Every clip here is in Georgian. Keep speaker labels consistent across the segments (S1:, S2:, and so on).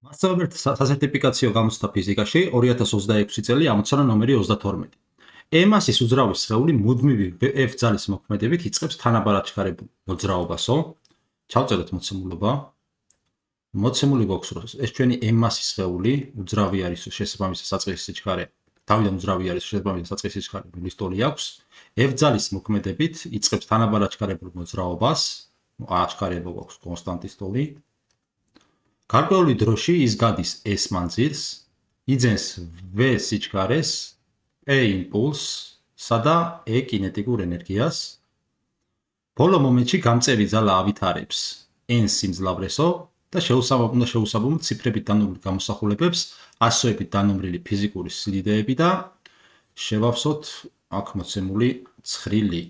S1: მასწავლებლთა სასერტიფიკაციო გამოცდა ფიზიკაში 2026 წელი ამოცანა ნომერი 32. E-მასის უძრავი სხეული მუდმივი F ძალის მოქმედებით იწყებს თანაბარაჩქარებულ მოძრაობასო. ჩავწეროთ მოცემულობა. მოცემული გვაქვს, რომ ეს ჩვენი E-მასის სხეული უძრავი არის, შესაბამისად საწყისი სიჩქარე. თავიდან უძრავი არის, შესაბამისად საწყისი სიჩქარე ნულის ტოლი აქვს. F ძალის მოქმედებით იწყებს თანაბარაჩქარებულ მოძრაობას. აჩქარება გვაქვს კონსტანტის ტოლი. გარკვეული დროში ის გადის S მანძილს, იძენს V სიჩქარეს, E იმპულსსა და E კინეტიკურ ენერგიას. ბოლო მომენტში გამწევი ძალა ავითარებს N სიმძლავრესო და შეუსაბამო ციფრებით დანომრილ გამოსახულებებს, ასოებით დანომრილი ფიზიკური სიდიდეები და შევავსოთ აქ მოცემული ცხრილი.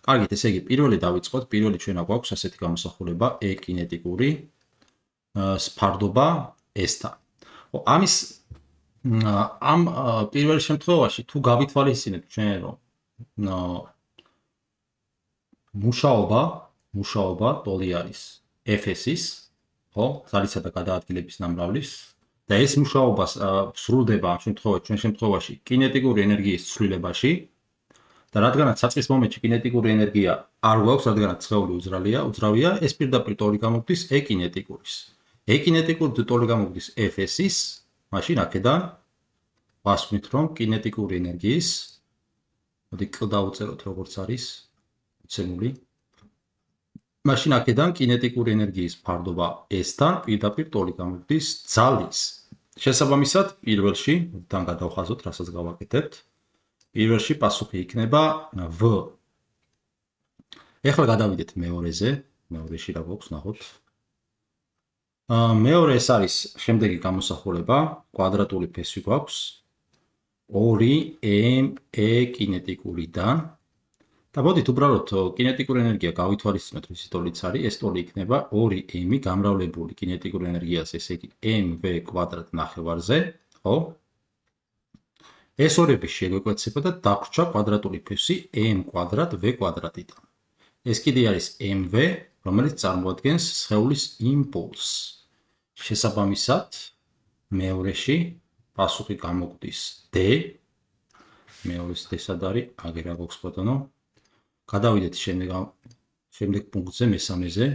S1: კარგით, ესე იგი პირველი დავიწყოთ, პირველი ჩვენა გვაქვს ასეთი გამოსახულება E კინეტიკური სფარდობა S-თან. ამ პირველ შემთხვევაში თუ გავითვალისწინებთ ჩვენ რომ მუშაობა ტოლი არის Fs-ის, ხო, ძალისა და გადაადგილების ნამრავლის და ეს მუშაობა სრულდება ამ შემთხვევაში კინეტიკური ენერგიის ცვლილებაში და რადგანაც საწყის მომენტში კინეტიკური ენერგია არ გვაქვს, რადგანაც სხეული უძრავია, ეს პირდაპირ ტოლი გამოდის E კინეტიკურის. E კინეტიკური ტოლი გამოდის Fs-ის, მაშინ აქედან ვასვით რომ კინეტიკური ენერგიის, მოდი Q დავუწეროთ როგორც არის მოცემული. მაშინ აქედან კინეტიკური ენერგიის ფარდობა S-თან პირდაპირ ტოლი გამოდის ძალის. შესაბამისად, პირველში თან გადავხაზოთ, რასაც გავაკეთებთ. პირველში პასუხი იქნება V. ეხლა გადავიდეთ მეორეზე, მეორეში რა გვაქვს ნახოთ. მეორე ეს არის შემდეგი გამოსახულება, კვადრატული ფესი გვაქვს 2mE კინეტიკურიდან და მოდით უბრალოდ კინეტიკური ენერგია გავითვალისწინოთ, რის ტოლიც არის, ეს ტოლი იქნება 2m გამრავლებული კინეტიკური ენერგიას, ესე იგი mv კვადრატ ნახევარზე, ხო? ეს ორები შეგვეკვეცება და დაგვრჩა კვადრატული ფესი m კვადრატ v კვადრატიდან. ეს კიდე არის mv, რომელიც წარმოადგენს სხეულის იმპულსს. შესაბამისად, მეორეში პასუხი გამოგვდის D. მეორეს D-სად არის, აგერ რა გვაქვს ბატონო. გადავიდეთ შემდეგ პუნქტზე, მესამეზე.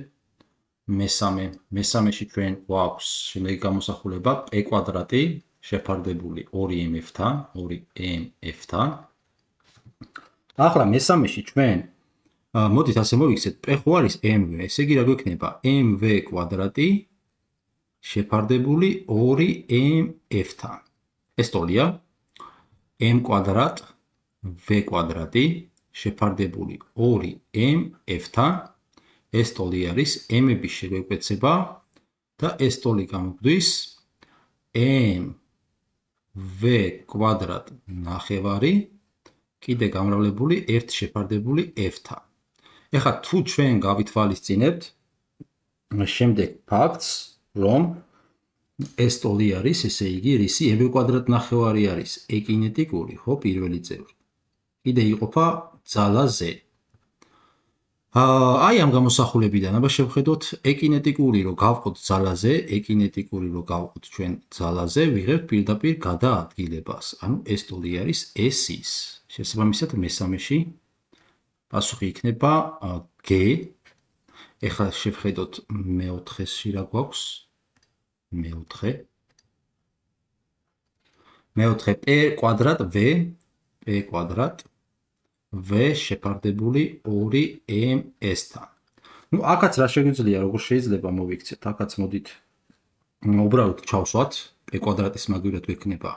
S1: მესამეში ჩვენ გვაქვს შემდეგი გამოსახულება P კვადრატი შეფარდებული 2mf-თან, 2mf-თან. ახლა მესამეში ჩვენ მოდით ასე მოვიქცეთ, P ხო არის mv, ესე იგი რა გვექნება mv კვადრატი შეფარდებული 2mf-თან. ეს ტოლია m კვადრატ v კვადრატი შეფარდებული 2mf-თან. ეს ტოლი არის m-ების შეგვეკვეცება და ეს ტოლი გამოგვდის mv კვადრატ ნახევარი კიდე გამრავლებული 1 შეფარდებული f-თან. ეხლა თუ ჩვენ გავითვალისწინებთ შემდეგ ფაქტს, რომ ეს ტოლი არის, ესე იგი, რისი mv კვადრატ ნახევარი არის E კინეტიკური, ხო, პირველი წევრი. კიდე იყოფა ძალა Z. აი ამ გამოსახულებიდან აბა შევხედოთ E კინეტიკური რო გავყოთ ძალაზე, E კინეტიკური რო გავყოთ ჩვენ ძალაზე, ვიღებთ პირდაპირ გადაადგილებას. ანუ ეს ტოლი არის S-ის. შესაბამისად, მესამეში პასუხი იქნება G. ეხლა შევხედოთ მეოთხეში რა გვაქვს. მეოთხე P კვადრატ V შეფარდებული 2ms-თან. ნუ აქაც რა შეგვიძლია, როგორ შეიძლება მოვიქცეთ, აქაც მოდით უბრალოდ ჩავსვათ, P კვადრატის მაგივრად გვექნება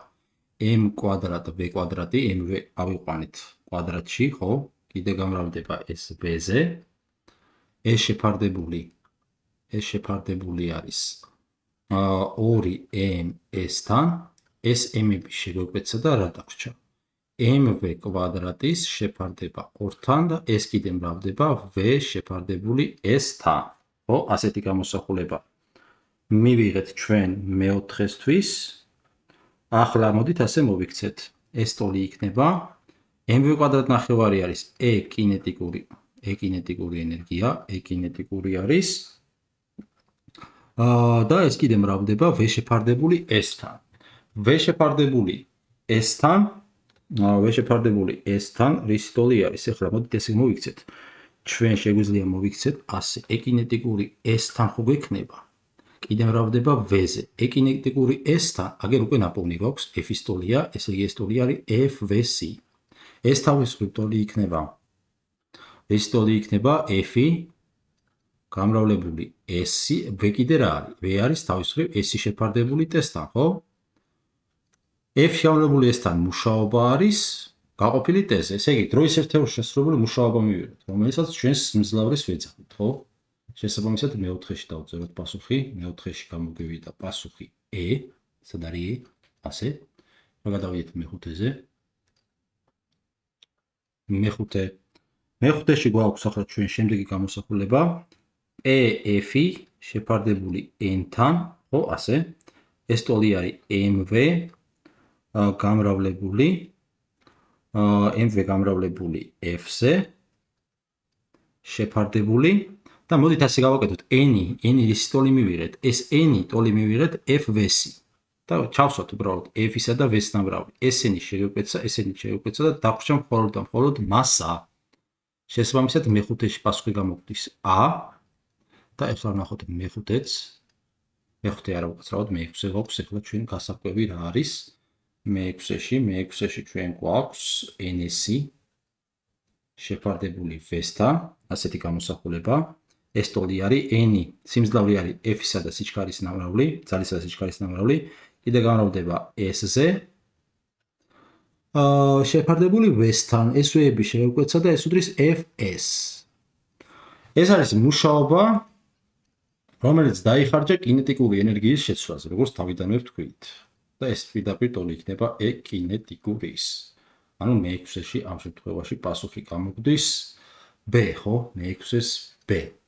S1: m კვადრატ v კვადრატი, mv ავიყვანეთ კვადრატში, ხო? კიდე გამრავლდება ეს b-ზე. ეს შეფარდებული არის 2ms-თან, ეს m-ები შეგვეკვეცა და რა დაგვრჩა? mv კვადრატის შეფარდება 2-თან და ეს კიდე მრავლდება v შეფარდებული s-თან. ხო, ასეთი გამოსახულება მივიღეთ ჩვენ მეოთხესთვის. ახლა მოდით ასე მოვიქცეთ. ეს ტოლი იქნება mv კვადრატ ნახევარი არის E კინეტიკური ენერგია, E კინეტიკური არის და ეს კიდე მრავლდება v შეფარდებული s-თან. v შეფარდებული s-თან, რის ტოლი არის? ეხლა მოდით ესე მოვიქცეთ. ჩვენ შეგვიძლია მოვიქცეთ ასე. ეკინეტიკური s-თან ხო გვექნება? კიდე მრავლდება v-ზე. ეკინეტიკური s-თან, აგერ უკვე ნაპოვნი გვაქვს, f-ის ტოლია, ესე იგი ეს ტოლი არის f-v-c. ეს თავისუფლი ტოლი იქნება. ეს ტოლი იქნება f-ი გამრავლებული s-ი, v კიდე რა არის? v არის თავისუფლი s-ი შეფარდებული s-თან, ხო? f შეფარდებული s-თან მუშაობა არის გაყოფილი t-ზე. ესე იგი, დროის ერთეულში შესრულებული მუშაობა მივიღეთ, რომელსაც ჩვენ სიმძლავრის ვეძახით, ხო? შესაბამისად, მეოთხეში დავწეროთ პასუხი, მეოთხეში გამოგვივიდა პასუხი e, სად არის e? ასე. რა გადავიდეთ მეხუთეზე? მეხუთეში გვაქვს ახლა ჩვენ შემდეგი გამოსახულება f-ი შეფარდებული n-თან, ხო, ასე. ეს ტოლი არის mv გამრავლებული f-ზე შეფარდებული და მოდით ასე გავაკეთოთ n-ი რის ტოლი მივიღეთ? ეს n-ი ტოლი მივიღეთ f-v-c. და ჩავსვათ უბრალოდ f-ისა და v-ს ნამრავლი. s-ი შეგვეკვეცა და დაგვრჩა მხოლოდ მასა. შესაბამისად მეხუთეში პასუხი გამოგვდის a და ეხლა ვნახოთ მეხუთეც. მეხუთე არა უკაცრავად მეექვსე გვაქვს, ეხლა ჩვენ გასაკვები რა არის? მეექვსეში ჩვენ გვაქვს ns-ი შეფარდებული v-სთან, ასეთი გამოსახულება. ეს ტოლი არის n-ი, სიმძლავრე არის f-ისა და სიჩქარის ნამრავლი, ძალისა და სიჩქარის ნამრავლი, კიდე გამრავლდება s-ზე. შეფარდებული v-სთან, ეს v-ები შევეკვეცა და ეს უდრის f-s. ეს არის მუშაობა, რომელიც დაიხარჯა კინეტიკური ენერგიის შეცვლაზე, როგორც თავიდანვე ვთქვით. და ეს პირდაპირ ტოლი იქნება e-კინეტიკურის. ანუ მეექვსეში ამ შემთხვევაში პასუხი გამოგვდის b, ხო? მეექვსეს b.